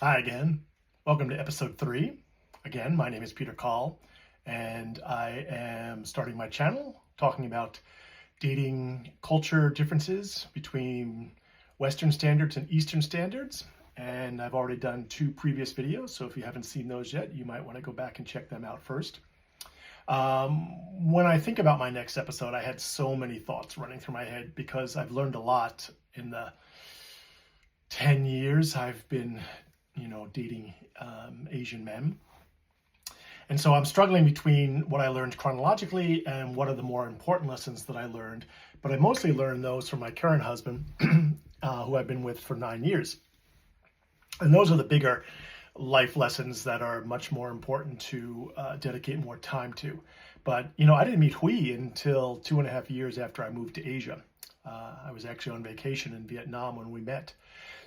Hi again. Welcome to episode 3. Again, my name is Peter Call, and I am starting my channel talking about dating culture differences between Western standards and Eastern standards. And I've already done 2 previous videos, so if you haven't seen those yet, you might want to go back and check them out first. When I think about my next episode, I had so many thoughts running through my head because I've learned a lot in the 10 years I've been dating Asian men. And so I'm struggling between what I learned chronologically and what are the more important lessons that I learned. But I mostly learned those from my current husband, who I've been with for 9 years. And those are the bigger life lessons that are much more important to dedicate more time to. But, I didn't meet Hui until 2.5 years after I moved to Asia. I was actually on vacation in Vietnam when we met.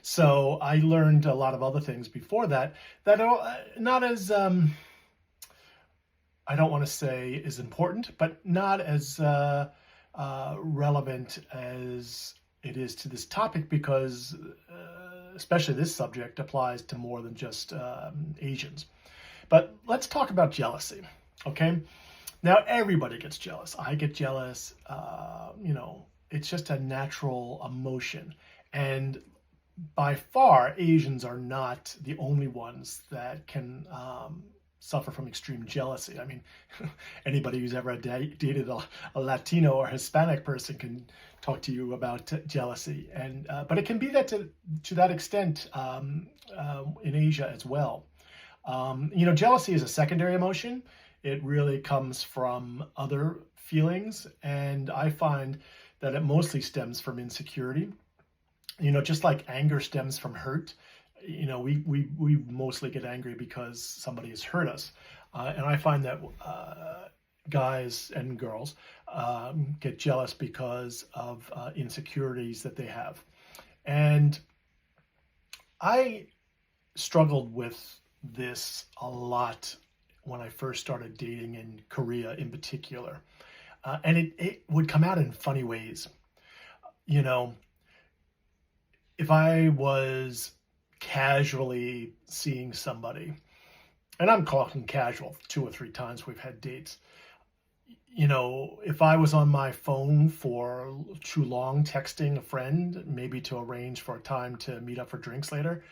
So I learned a lot of other things before that are not as, I don't want to say is important, but not as relevant as it is to this topic because especially this subject applies to more than just Asians. But let's talk about jealousy, okay? Now, everybody gets jealous. I get jealous. It's just a natural emotion. And by far, Asians are not the only ones that can suffer from extreme jealousy. I mean, anybody who's ever dated a Latino or Hispanic person can talk to you about jealousy. And but it can be that to that extent in Asia as well. Jealousy is a secondary emotion. It really comes from other feelings, and I find that it mostly stems from insecurity. Just like anger stems from hurt, we mostly get angry because somebody has hurt us. And I find that guys and girls get jealous because of insecurities that they have. And I struggled with this a lot when I first started dating in Korea in particular. And it would come out in funny ways. If I was casually seeing somebody, and I'm talking casual, 2 or 3 times we've had dates, if I was on my phone for too long texting a friend, maybe to arrange for a time to meet up for drinks later,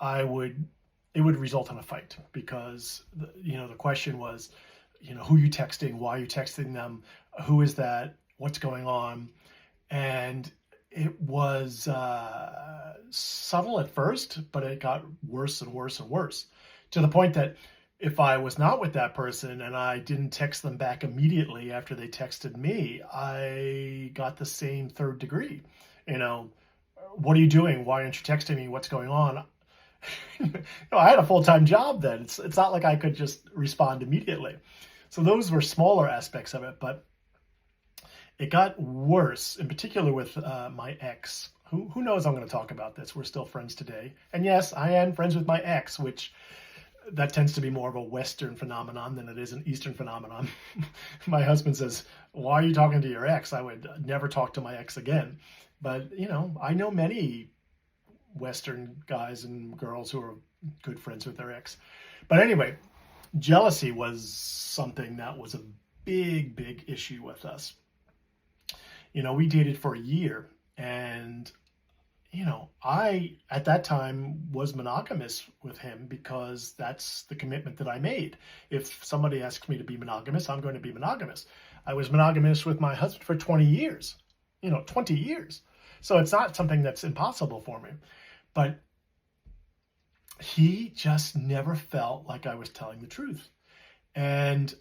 it would result in a fight because, the question was, who are you texting? Why are you texting them? Who is that? What's going on? And it was subtle at first, but it got worse and worse and worse to the point that if I was not with that person and I didn't text them back immediately after they texted me, I got the same third degree. What are you doing? Why aren't you texting me? What's going on? I had a full-time job then. It's not like I could just respond immediately. So those were smaller aspects of it, but it got worse, in particular with my ex. Who knows I'm going to talk about this. We're still friends today. And yes, I am friends with my ex, which that tends to be more of a Western phenomenon than it is an Eastern phenomenon. My husband says, why are you talking to your ex? I would never talk to my ex again. But, I know many Western guys and girls who are good friends with their ex. But anyway, jealousy was something that was a big, big issue with us. We dated for a year, and I at that time was monogamous with him because that's the commitment that I made. If somebody asks me to be monogamous, I'm going to be monogamous. I was monogamous with my husband for 20 years, 20 years. So it's not something that's impossible for me, but he just never felt like I was telling the truth. And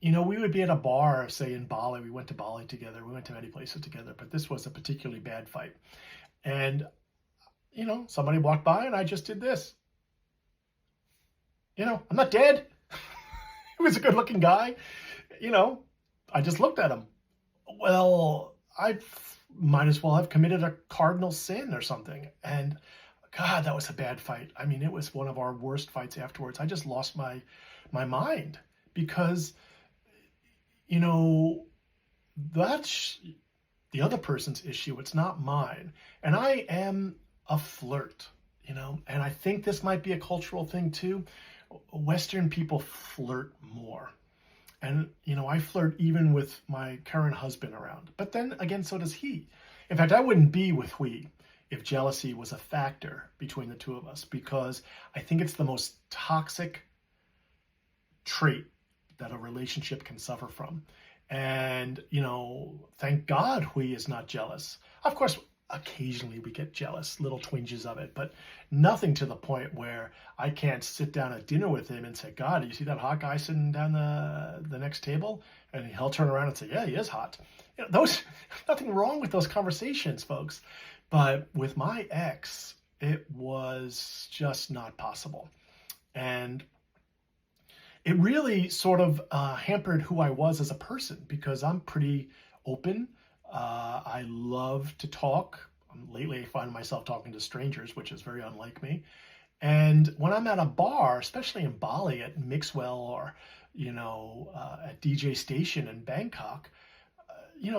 we would be at a bar, say in Bali. We went to Bali together. We went to many places together, but this was a particularly bad fight. And, somebody walked by and I just did this. I'm not dead. He was a good looking guy. I just looked at him. Well, I might as well have committed a cardinal sin or something. And God, that was a bad fight. I mean, it was one of our worst fights afterwards. I just lost my mind because, that's the other person's issue. It's not mine. And I am a flirt. and I think this might be a cultural thing too. Western people flirt more. And, I flirt even with my current husband around. But then again, so does he. In fact, I wouldn't be with we if jealousy was a factor between the two of us, because I think it's the most toxic trait that a relationship can suffer from. And, thank God we is not jealous. Of course, occasionally we get jealous, little twinges of it, but nothing to the point where I can't sit down at dinner with him and say, God, do you see that hot guy sitting down the next table? And he'll turn around and say, yeah, he is hot. Nothing wrong with those conversations, folks. But with my ex, it was just not possible. And it really sort of hampered who I was as a person, because I'm pretty open. I love to talk. Lately, I find myself talking to strangers, which is very unlike me. And when I'm at a bar, especially in Bali, at Mixwell, or, at DJ Station in Bangkok,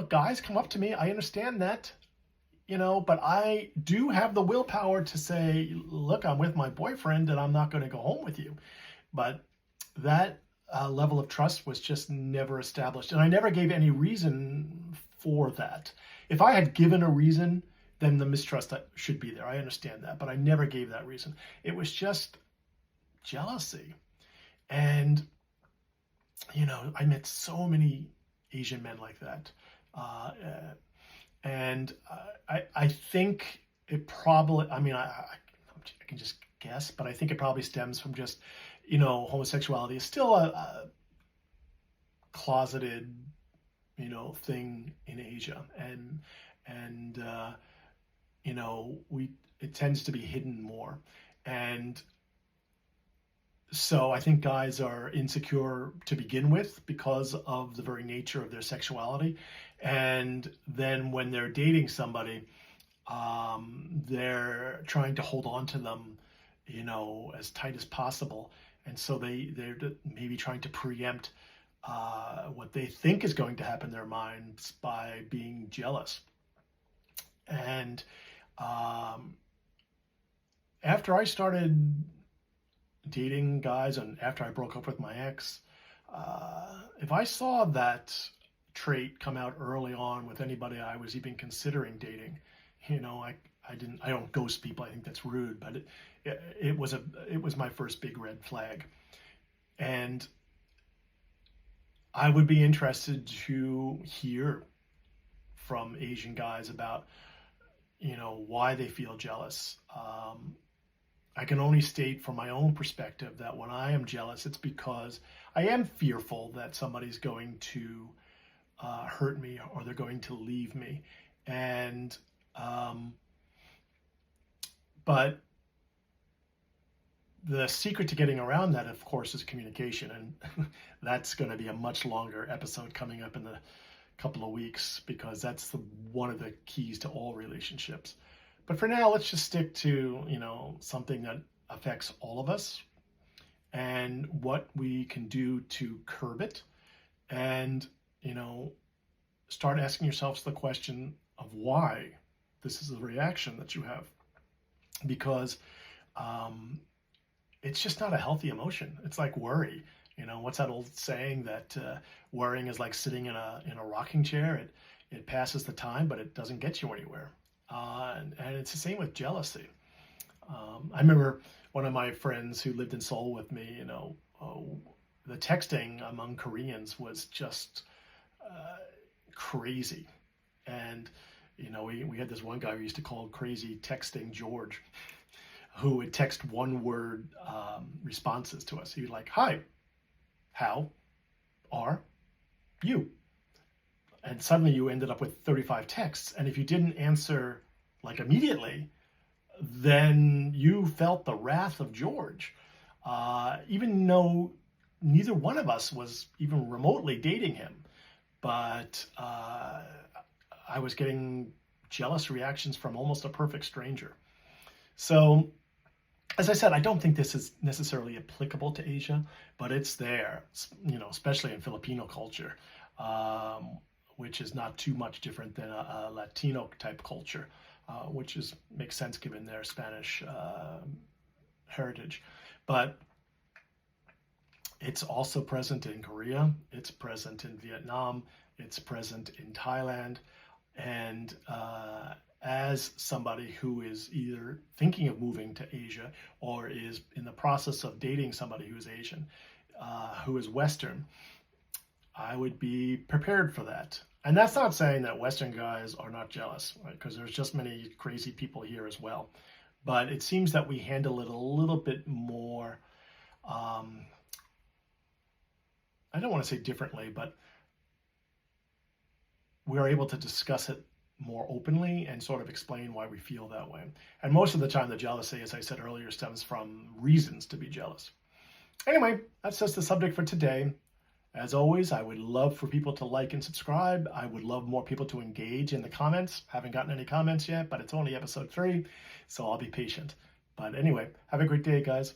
guys come up to me. I understand that, but I do have the willpower to say, look, I'm with my boyfriend and I'm not going to go home with you. But that level of trust was just never established. And I never gave any reason for that. If I had given a reason, then the mistrust should be there. I understand that, but I never gave that reason. It was just jealousy. And, I met so many Asian men like that. And I think it probably, I can just guess, but I think it probably stems from just, homosexuality is still a closeted, thing in Asia. And it tends to be hidden more. And so I think guys are insecure to begin with because of the very nature of their sexuality. And then when they're dating somebody, they're trying to hold on to them, as tight as possible. And so they're maybe trying to preempt what they think is going to happen in their minds by being jealous. And after I started dating guys, and after I broke up with my ex, if I saw that trait come out early on with anybody I was even considering dating, I don't ghost people. I think that's rude, but it was my first big red flag. And I would be interested to hear from Asian guys about, why they feel jealous. I can only state from my own perspective that when I am jealous, it's because I am fearful that somebody's going to hurt me, or they're going to leave me. And, but the secret to getting around that, of course, is communication. And that's going to be a much longer episode coming up in the couple of weeks, because that's one of the keys to all relationships. But for now, let's just stick to, something that affects all of us, and what we can do to curb it. And, start asking yourselves the question of why this is the reaction that you have. Because it's just not a healthy emotion. It's like worry. What's that old saying that worrying is like sitting in a rocking chair? It passes the time, but it doesn't get you anywhere. And it's the same with jealousy. I remember one of my friends who lived in Seoul with me, the texting among Koreans was just crazy. And, we had this one guy we used to call Crazy Texting George, who would text one word responses to us. He'd like, hi, how are you? And suddenly you ended up with 35 texts. And if you didn't answer like immediately, then you felt the wrath of George, even though neither one of us was even remotely dating him. But I was getting jealous reactions from almost a perfect stranger. So, as I said, I don't think this is necessarily applicable to Asia, but it's there, especially in Filipino culture, which is not too much different than a Latino type culture. which makes sense given their Spanish heritage. But it's also present in Korea, it's present in Vietnam, it's present in Thailand. And as somebody who is either thinking of moving to Asia or is in the process of dating somebody who is Asian, who is Western, I would be prepared for that. And that's not saying that Western guys are not jealous, right? Because there's just many crazy people here as well. But it seems that we handle it a little bit more, I don't want to say differently, but we're able to discuss it more openly and sort of explain why we feel that way. And most of the time, the jealousy, as I said earlier, stems from reasons to be jealous. Anyway, that's just the subject for today. As always, I would love for people to like and subscribe. I would love more people to engage in the comments. Haven't gotten any comments yet, but it's only episode 3, so I'll be patient. But anyway, have a great day, guys.